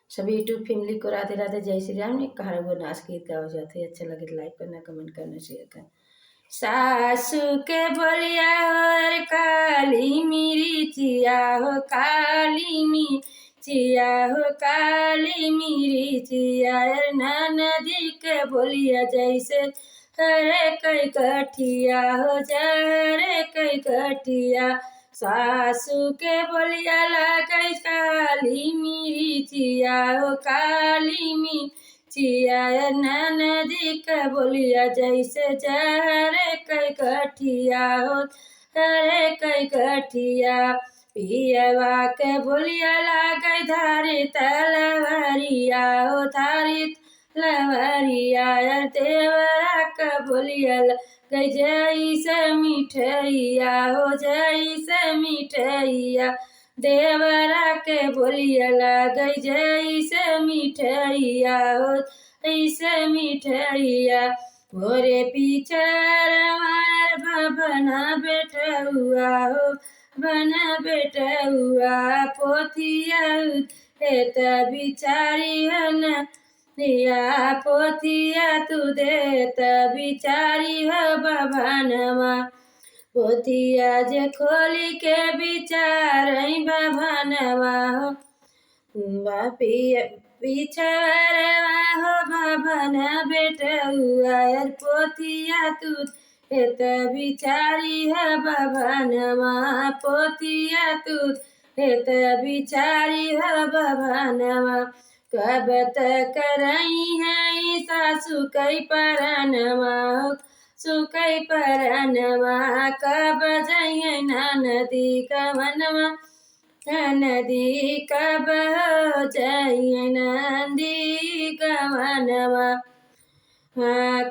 सभी YouTube family को राधे राधे, जय श्री राम। एक कहार वो नाच गीत गाओ जाते हैं, अच्छा लगे तो लाइक करना, कमेंट करना, शेयर करना। सासू के बोलिया और काली मिर्चिया हो, काली मिर्चिया हो, काली मिर्चिया। नदी के बोलिया जैसे हरे कई कठिया हो, जरे कई कठिया। सासू के बोलिया लगे काली मिर्चिया हो, काली मिर्चिया। नदी के बोलिया जैसे जहरे कई कठिया हो, हरे कई कठिया। पियवा के बोलिया लगे धारी तलवारिया हो, धारी तलवारिया। देवरा के बोलिया लगे जैसे मिठैया हो, जैसे मिठैया। देवरा के बोलिया लगे जैसे मिठैया हो, ऐसे मिठैया। मोरे पीछे मार बना बैठा हुआ हो, बना बैठा हुआ। पोथिया है तभी चारी है न दिया, पोथिया तू दे तभी चारी है बभनवा। पोथिया जे खोली के विचार बभनवा हो, पिछड़वा हो भवन बेटा हुआ। पोथिया तू हेत बिचारी है बभनवा, पोथिया तू हेत बिचारी है बभनवा। कब तक रही है सासू कई परनवा, सुकई परनवा। कब जाइए नदी कवनवा, नदी कब हो जाइए नदी कवनवा।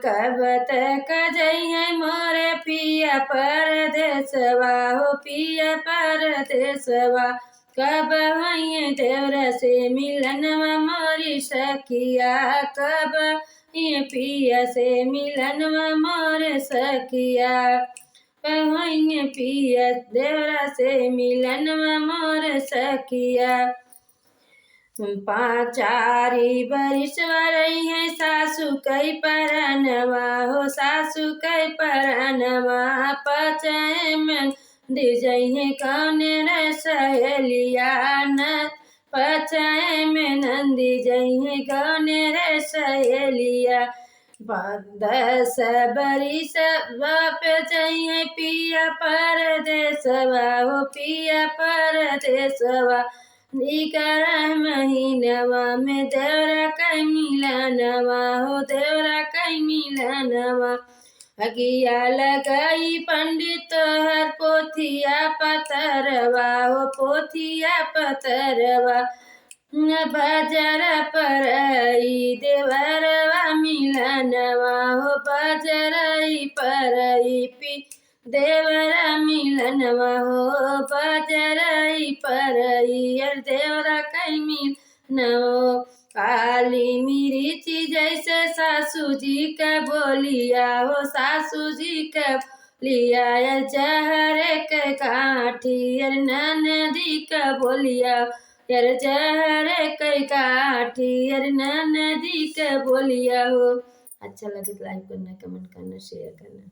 कब तक जाइए मोरे पिया परदेसवा हो, पिया परदेसवा। कब वहीं देवरा से मिलनवा मोरी सखिया, कब ये पिया से मिलनवा मोरे सखिया। कहीं पिया देवरा से मिलनवा मोर सखिया। पाचारी बरिस रही है सासू कई परनवा हो, सासू कई परनवा। पचाए में दिजई कौन रे सहेलिया न, पचाए में नंदी जई कौन रे सहेलिया। 10 बरिस बाप चाहिए पिया परदेसवा हो, पिया परदेसवा। निकर महीनवा में देवरा कई मिलनवा हो, देवरा कई मिलनवा। अगिया लगाई पंडित हर पोथिया पतरवा हो, पोथिया पतरवा। बाजार परई देवरवा मिलनवा हो, बाजरई परई पी देवरा मिलनवा हो, बाजरई परई देवरा कई मिलनवा। काली मिर्ची जैसे सासू जी का बोलिया हो, सासू जी का लिया। जहरे के काठी नदी का बोलिया, जहरे कई काठी नदी के बोलिया हो। अच्छा लगे तो लाइक करना, कमेंट करना, शेयर करना।